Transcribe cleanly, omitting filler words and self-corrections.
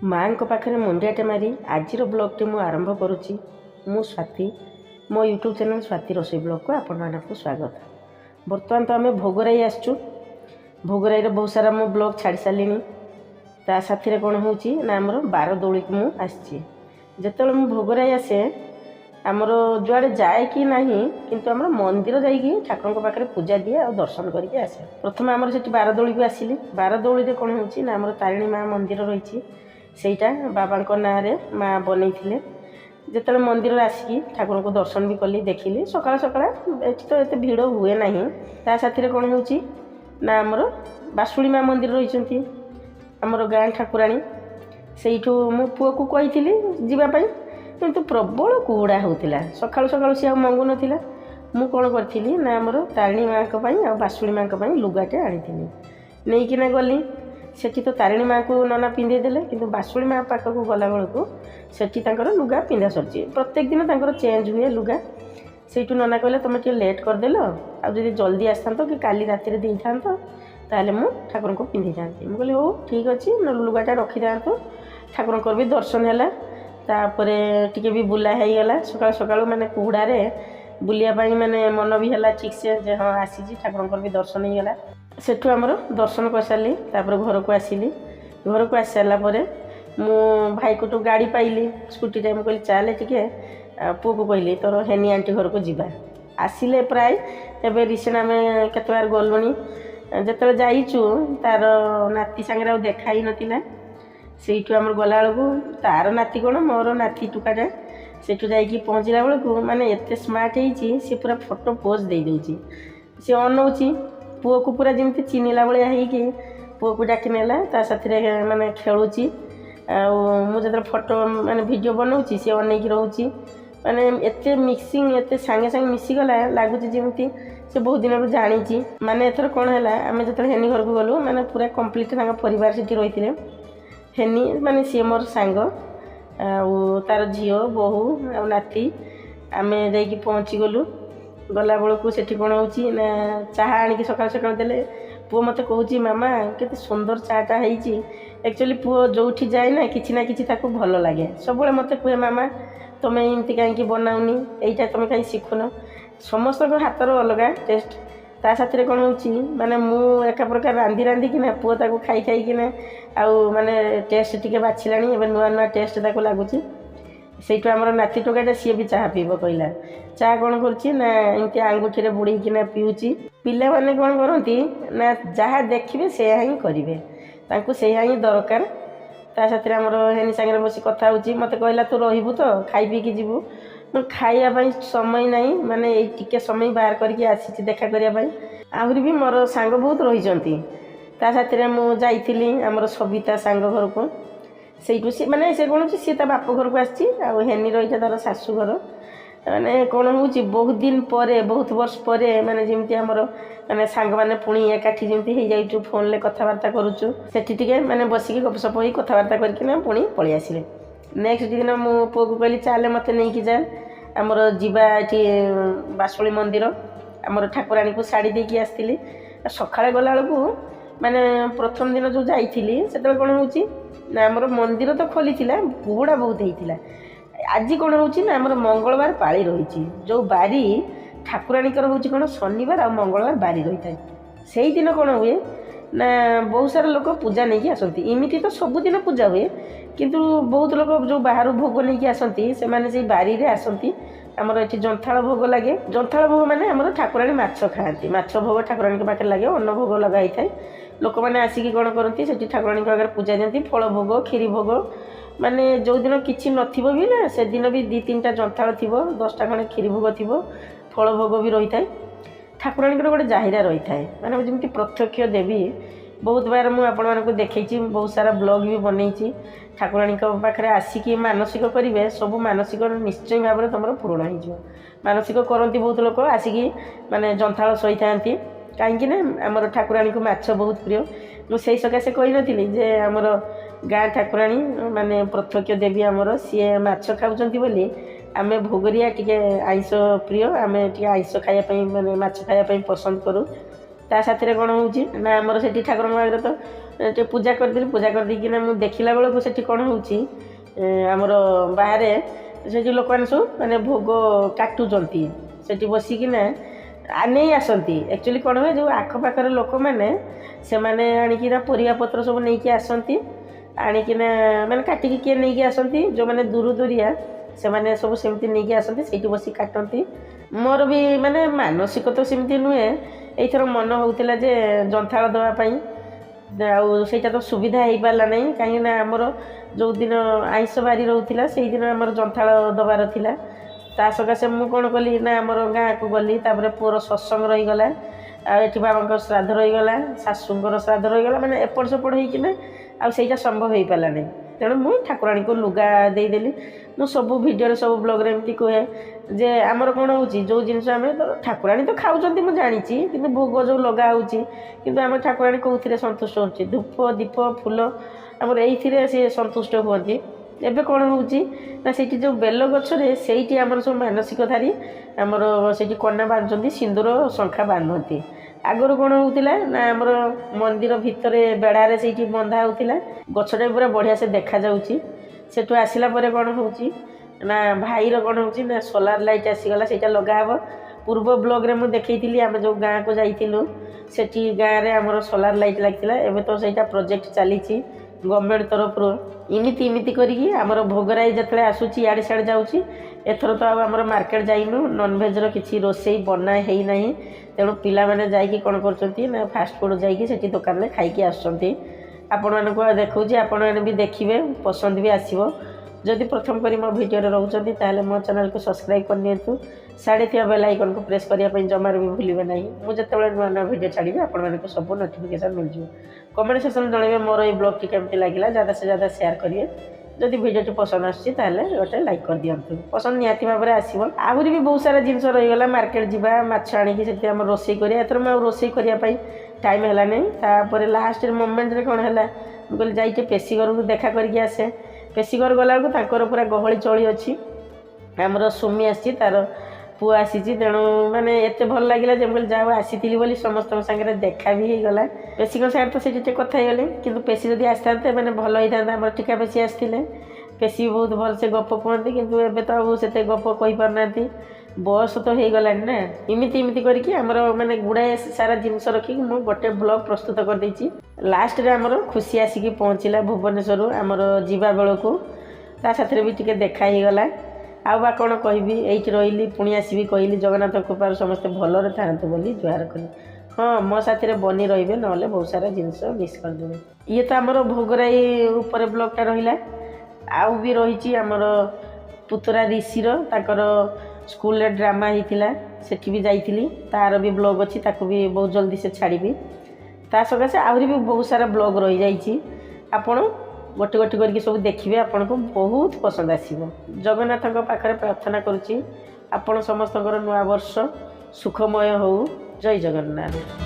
माँ पाखे मुंडियाटे मारी आज ब्लॉगटी मु आरंभ करुच्ची। मु स्वाति, मो यूट्यूब चैनल स्वाति रोषे ब्लॉग को आपण मानक स्वागत। बर्तमान तो आम भोगराई आसचु। भोगराई बहुत सारा मो ब्लॉग छाड़ी सारे। ता साथी कौन हो आमर बार दौड़ी को मुझे आसी जिते मु भोगराई आसे आमर जुआड़े जाए कि ना किंतु आमर मंदिर जाइए ठाकुर पाखे पूजा दिए और दर्शन करके आसे। प्रथम आमर से बारदोली को आसिली। बारदोली कौन हो आमर तारिणी माँ मंदिर रही सेटा बाबा ना माँ बनई जिते मंदिर आसिकी ठाकुर को दर्शन भी कली देखिली। सकाल सकाल एटी तो ये भिड़ हुए ना। ता साथी कौन हो आमर बासुड़ी माँ मंदिर रही आमर गाँ ठाकुराणी से मो पुओ को कही जीवाई किंतु प्रबल कुहुड़ा होता सकाल सकाल सी मंगु ना। मु कौन करी ना आमर तारिणी माँ आ बासुड़ी माँ लुगाटे आनी नहीं गली। सेठी तो तारिणी माँ को नना पिंधे देले किंतु बासुड़ी माँ पाख को गला बेलू सेठी लुगा पिंधा सरची। प्रत्येक दिन तांकर चेंज हुए लुगा। सेठू नना कहले तुम टे लेट करदेल आदि जल्दी आसता कि काली राति दे था ताले मु ठाकुर को पिंधि था। मुझे कहली हो ठीक अच्छे लुगाटा रखी था ठाकुर भी दर्शन है। तापरे टिके भी बुला है गला सकाल सकाल माने कुहुड़ारे बुलियापाई माने मन भी है ठीक से हाँ आसी ठाकुर भी दर्शन हो गला। सेठू आमर दर्शन कर सारी तापर घर को आसिली। घर को आसी सारापर मु भाई को तो गाड़ी पाइली स्कूटी टाइम कहली चले टिके पुओ को कहली तोर हेनी आंटी घर को जीवा आसिले प्राय एवं रिसेंट आम केत बार गलुणी जिते जाइचु तार नाती सांगे देखा ही नाला। सेठू आम गला बेलू तार नाती कौन मोर नाती टुकाटा सेठू जाइकी पहुँचला बेलू माने एत स्मार्ट होती सी पूरा फोटो पोज दे दूची। सी अनौची पुओ को पूरा जमी चिन्हला भाया होगी पुओ को डाकी नेला ता साथी माने खेलुची। मुझे फोटो माने वीडियो बनाऊँगी सी अनेक रोची माने एत मिक्सिंग एत सांगे सांगे मिसीगला लगुच जमी से बहुत दिन रू जानी। माने एथर कौन है आम जो हेनी घर को गलु माने पूरा कम्प्लीट परिवार से रही थे। हेनी माने सी मोर सांग तार झील बोहू आ नाती आम जा पहुँची गलु। गला बेलू से कौन हो चाहा आनिक सकाल सकाल देले पुओ मत कहूँ मामा केते सुंदर चाटा है। एक्चुअली पुओ जो जाए ना कि भल लगे सब मत कहे मामा तुम्हें एमती कहीं बनाऊनी यहीटा तुम कहीं शिखुन। समस्त हाथर अलग टेस्ट। ता साथी कौन हो माने मु एका प्रकार रांधि रांधिकिना पुओ ताको खाई खाईकिना आउ माने टेस्ट टिके बाछिलानी एबे नुआ नुआ टेस्ट ताको लागुची। सेठू आमर नाती टोकाटा सी भी चाह पीब कहला चाह कौन करमती आंगुठी बुड़ीकिना पीऊँची। पिला माने कौन करती ना जहाँ देखिए से ही करेंगे से ही दरकार। ता साथी आमर हेनी सांगे बस कथा हो मत कहला तू रही तो खाई पी कि जीवु खाइबापी समय ना माने टिके समय बाहर करके आसी देखा करने आहरी भी मोर सांग बहुत रही। ता साथी मुझी आमर सबिता सांग घर को से सी माने से कौन सी बाप घर को आसी हेनी रही तार शाशु घर माने कौन हो बहुत दिन पर बहुत वर्ष पर माने जमी आमर माने सांग मैंने पुणी एकाठी जमी हो जाइए फोन ले कथबार्ता करुचु से माने बसिकी गपसप हो कथबार्ता करके पुणी पलि आसिले। नेक्स्ट दिन मो पुओ को कहली चले मत नहीं जा आमर जीवा ये बासुड़ी मंदिर आमर ठाकुराणी को शाड़ी देकी आसती। सकाଳେ गला बेलू माने प्रथम दिन जो जाइली से कौन हो आमर मंदिर तो खोली कुहुड़ा बहुत होता। आज कौन हो आमर मंगलवार पाली रही जो बारी ठाकुराणीकर हूँ कौन शनिवार आ मंगलवार बारी रही था। से दिन कौन हुए ना बहुत सारा लोक पूजा नहीं आसती। इमिटी तो सबुदिन पूजा हुए किंतु बहुत लोग जो बाहर भोग नहीं आसती से माने से बारी रे आसती। आमर ये जंथाड़ भोग लगे। जंथाड़ भोग माने आमर ठाकुराणी माछ खाती माछ भोग ठाकुराणी के पाखे लगे अन्न भोग लगाई थाए। लोक मैंने आसिकी कौन करती से ठाकुराणी आगे पूजा दिखती फल भोग खीरी भोग माने जो दिन किसी नथिबो भी ना से दिन भी 2-3टा जंथाड़ थी 10टा खंडे खीरी भोग थी फल भोग भी रही थाए। ठाकुराणी गोटे जाहिरा रही थाए माने जमी प्रत्यक्ष देवी। बहुत बार मुझे आपको देखी बहुत सारा ब्लॉग भी बनई ठाकुराणी पाखे आसिकी मानसिक करेंगे सब मानसिक निश्चय भाव में तुम पूरण हो मानसिक करती बहुत लोग आसिकी माने जंथाड़ सही था कहीं आमर ठाकुराणी को माछ बहुत प्रिय। मुझे सकाशे कही नी जे आमर गाँ ठाकुराणी माने प्रत्यक्ष देवी आमर सी माछ खाऊँच बोली आम भोगरिया टिके आइंष प्रिय आम टे आइंष खायापी माने माछ खायापी पसंद करूँ। ता साथी कौन हो आमर से ठाकुर आगे तो ଟିକେ ପୂଜା କରିଦେଲି। ପୂଜା କରିଦେଇକିନା ମୁଁ ଦେଖିଲା ବେଳକୁ ସେଠି କ'ଣ ହେଉଛି ଆମର ବାହାରେ ସେଠି ଲୋକମାନେ ସବୁ ମାନେ ଭୋଗ କାଟୁଛନ୍ତି ସେଠି ବସିକିନା ନେଇ ଆସନ୍ତି। ଆକ୍ଚୁଆଲି କ'ଣ ହୁଏ ଯେଉଁ ଆଖପାଖର ଲୋକମାନେ ସେମାନେ ଆଣିକିନା ପରିବାପତ୍ର ସବୁ ନେଇକି ଆସନ୍ତି, ଆଣିକିନା ମାନେ କାଟିକି କିଏ ନେଇକି ଆସନ୍ତି, ଯେଉଁମାନେ ଦୂର ଦୂରିଆ ସେମାନେ ସବୁ ସେମିତି ନେଇକି ଆସନ୍ତି, ସେଇଠି ବସି କାଟନ୍ତି। ମୋର ବି ମାନେ ମାନସିକ ତ ସେମିତି ନୁହେଁ, ଏଇଥର ମନ ହେଉଥିଲା ଯେ ଜନ୍ଥାଳ ଦେବା ପାଇଁ, ଆଉ ସେଇଟା ତ ସୁବିଧା ହେଇପାରିଲା ନାହିଁ। କାହିଁକିନା ଆମର ଯେଉଁଦିନ ଆଇଁଷ ବାରି ରହୁଥିଲା ସେଇଦିନ ଆମର ଜନ୍ଥାଳ ଦେବାର ଥିଲା। ତା ସକାଶେ ମୁଁ କ'ଣ କଲି ନା ଆମର ଗାଁକୁ ଗଲି, ତାପରେ ପୁଅର ସତ୍ସଙ୍ଗ ରହିଗଲା, ଆଉ ଏଠି ବାବାଙ୍କର ଶ୍ରାଦ୍ଧ ରହିଗଲା, ଶାଶୁଙ୍କର ଶ୍ରାଦ୍ଧ ରହିଗଲା, ମାନେ ଏପଟ ସେପଟ ହେଇକିନା ଆଉ ସେଇଟା ସମ୍ଭବ ହେଇପାରିଲା ନାହିଁ। ତେଣୁ ମୁଁ ଠାକୁରାଣୀଙ୍କୁ ଲୁଗା ଦେଇଦେଲି। ମୁଁ ସବୁ ଭିଡ଼ିଓରେ ସବୁ ବ୍ଲଗ୍ରେ ଏମିତି କୁହେ ଯେ ଆମର କ'ଣ ହେଉଛି ଯେଉଁ ଜିନିଷ ଆମେ ଠାକୁରାଣୀ ତ ଖାଉଛନ୍ତି ମୁଁ ଜାଣିଛି, କିନ୍ତୁ ଭୋଗ ଯେଉଁ ଲଗା ହେଉଛି କିନ୍ତୁ ଆମ ଠାକୁରାଣୀ କେଉଁଥିରେ ସନ୍ତୁଷ୍ଟ ହେଉଛି? ଧୂପ ଦୀପ ଫୁଲ ଆମର ଏଇଥିରେ ସେ ସନ୍ତୁଷ୍ଟ ହୁଅନ୍ତି। ଏବେ କ'ଣ ହେଉଛି ନା ସେଇଠି ଯେଉଁ ବେଲ ଗଛରେ ସେଇଠି ଆମର ସବୁ ମାନସିକଧାରୀ ଆମର ସେଇଠି କନା ବାନ୍ଧୁଛନ୍ତି, ସିନ୍ଦୁର ଶଙ୍ଖା ବାନ୍ଧନ୍ତି। ଆଗରୁ କ'ଣ ହେଉଥିଲା ନା ଆମର ମନ୍ଦିର ଭିତରେ ବେଢ଼ାରେ ସେଇଠି ବନ୍ଧା ହେଉଥିଲା, ଗଛଟା ପୁରା ବଢ଼ିଆ ସେ ଦେଖାଯାଉଛି। ସେଠୁ ଆସିଲା ପରେ କ'ଣ ହେଉଛି ନା ଭାଇର କ'ଣ ହେଉଛି ନା ସୋଲାର ଲାଇଟ୍ ଆସିଗଲା, ସେଇଟା ଲଗାହେବ। ପୂର୍ବ ବ୍ଲଗ୍ରେ ମୁଁ ଦେଖେଇଥିଲି ଆମେ ଯେଉଁ ଗାଁକୁ ଯାଇଥିଲୁ, ସେଠି ଗାଁରେ ଆମର ସୋଲାର ଲାଇଟ୍ ଲାଗିଥିଲା। ଏବେ ତ ସେଇଟା ପ୍ରୋଜେକ୍ଟ ଚାଲିଛି ଗଭର୍ଣ୍ଣମେଣ୍ଟ ତରଫରୁ। ଏମିତି କରିକି ଆମର ଭୋଗରାଇ ଯେତେବେଳେ ଆସୁଛି ଇଆଡ଼େ ସିଆଡ଼େ ଯାଉଛି। ଏଥର ତ ଆଉ ଆମର ମାର୍କେଟ ଯାଇନୁ, ନନଭେଜ୍ର କିଛି ରୋଷେଇ ବନା ହେଇନାହିଁ। ତେଣୁ ପିଲାମାନେ ଯାଇକି କ'ଣ କରୁଛନ୍ତି ନା ଫାଷ୍ଟଫୁଡ଼୍ ଯାଇକି ସେଠି ଦୋକାନରେ ଖାଇକି ଆସୁଛନ୍ତି। ଆପଣମାନଙ୍କୁ ଦେଖାଉଛି, ଆପଣମାନେ ବି ଦେଖିବେ, ପସନ୍ଦ ବି ଆସିବ। ଯଦି ପ୍ରଥମ କରି ମୋ ଭିଡ଼ିଓରେ ରହୁଛନ୍ତି ତାହେଲେ ମୋ ଚ୍ୟାନେଲକୁ ସବସ୍କ୍ରାଇବ୍ କରିନିଅନ୍ତୁ। ସାଡ଼େ ଥିବା ବେଲ୍ ଆଇକନ୍କୁ ପ୍ରେସ୍ କରିବା ପାଇଁ ଜମାରୁ ବି ଭୁଲିବେ ନାହିଁ। ମୁଁ ଯେତେବେଳେ ନୂଆ ନୂଆ ଭିଡ଼ିଓ ଛାଡ଼ିବି ଆପଣମାନଙ୍କୁ ସବୁ ନୋଟିଫିକେସନ୍ ମିଳିଯିବ। କମେଣ୍ଟ ସେକ୍ସନ୍ ଜଣାଇବେ ମୋର এই ବ୍ଲଗ୍ଟି କେମିତି ଲାଗିଲା, ज़्यादा से ज़्यादा ସେୟାର କରିବେ। ଯଦି ଭିଡ଼ିଓଟି ପସନ୍ଦ ଆସୁଛି ତାହେଲେ ଗୋଟେ ଲାଇକ୍ କରିଦିଅନ୍ତୁ। ପସନ୍ଦ ନିହାତି ଭାବରେ ଆସିବ। ଆହୁରି ବି ବହୁତ ସାରା ଜିନିଷ ରହିଗଲା, ମାର୍କେଟ ଯିବା, ମାଛ ଆଣିକି ସେଠି ଆମର ରୋଷେଇ କରିବା। ଏଥର ମୁଁ ଆଉ ରୋଷେଇ କରିବା ପାଇଁ ଟାଇମ୍ ହେଲାନି। ତାପରେ ଲାଷ୍ଟ ମୋମେଣ୍ଟରେ କ'ଣ ହେଲା, ମୁଁ କହିଲି ଯାଇକି ପେଶୀ ଘରକୁ ଦେଖା କରିକି ଆସେ। ପେଶୀ ଘର ଗଲାବେଳକୁ ତାଙ୍କର ପୁରା ଗହଳି ଚଳି ଅଛି। ଆମର ସୁମି ଆସିଛି, ତା'ର ପୁଅ ଆସିଛି। ତେଣୁ ମାନେ ଏତେ ଭଲ ଲାଗିଲା ଯେ ମୁଁ କହିଲି ଯାହା ଆସିଥିଲି ବୋଲି ସମସ୍ତଙ୍କ ସାଙ୍ଗରେ ଦେଖା ବି ହେଇଗଲା। ପେଶୀଙ୍କ ସାଙ୍ଗରେ ତ ସେଠି ଟିକେ କଥା ହେଇଗଲି, କିନ୍ତୁ ପେଶୀ ଯଦି ଆସିଥାନ୍ତେ ମାନେ ଭଲ ହେଇଥାନ୍ତା। ଆମର ଠିକା ପେଶୀ ଆସିଥିଲେ, ପେଶୀ ବହୁତ ଭଲସେ ଗପ କୁହନ୍ତି, କିନ୍ତୁ ଏବେ ତ ଆଉ ସେତେ ଗପ କହିପାରୁନାହାନ୍ତି, ବୟସ ତ ହେଇଗଲାଣି ନା। ଏମିତି କରିକି ଆମର ମାନେ ଗୁଡ଼ାଏ ସାରା ଜିନିଷ ରଖିକି ମୁଁ ଗୋଟେ ବ୍ଲଗ୍ ପ୍ରସ୍ତୁତ କରିଦେଇଛି। ଲାଷ୍ଟରେ ଆମର ଖୁସି ଆସିକି ପହଞ୍ଚିଲା ଭୁବନେଶ୍ୱରରୁ ଆମର ଯିବା ବେଳକୁ, ତା ସାଥିରେ ବି ଟିକେ ଦେଖା ହେଇଗଲା। ଆଉ ବା କ'ଣ କହିବି, ଏଇଠି ରହିଲି, ପୁଣି ଆସିବି କହିଲି ଜଗନ୍ନାଥ କୃପାରୁ ସମସ୍ତେ ଭଲରେ ଥାଆନ୍ତୁ ବୋଲି ଜୁହାର କଲି। ହଁ, ମୋ ସାଥିରେ ବନି ରହିବେ, ନହେଲେ ବହୁତ ସାରା ଜିନିଷ ମିସ୍ କରିଦେବେ। ଇଏ ତ ଆମର ଭୋଗରାଇ ଉପରେ ବ୍ଲଗ୍ଟା ରହିଲା। ଆଉ ବି ରହିଛି ଆମର ପୁତୁରା ରିଷିର, ତାଙ୍କର ସ୍କୁଲରେ ଡ୍ରାମା ହେଇଥିଲା, ସେଠି ବି ଯାଇଥିଲି, ତା'ର ବି ବ୍ଲଗ୍ ଅଛି, ତାକୁ ବି ବହୁତ ଜଲ୍ଦି ସେ ଛାଡ଼ିବି। ତା ସକାଶେ ଆହୁରି ବି ବହୁତ ସାରା ବ୍ଲଗ୍ ରହିଯାଇଛି। ଆପଣ ଗୋଟେ କରିକି ସବୁ ଦେଖିବେ, ଆପଣଙ୍କୁ ବହୁତ ପସନ୍ଦ ଆସିବ। ଜଗନ୍ନାଥଙ୍କ ପାଖରେ ପ୍ରାର୍ଥନା କରୁଛି ଆପଣ ସମସ୍ତଙ୍କର ନୂଆ ବର୍ଷ ସୁଖମୟ ହେଉ। ଜୟ ଜଗନ୍ନାଥ।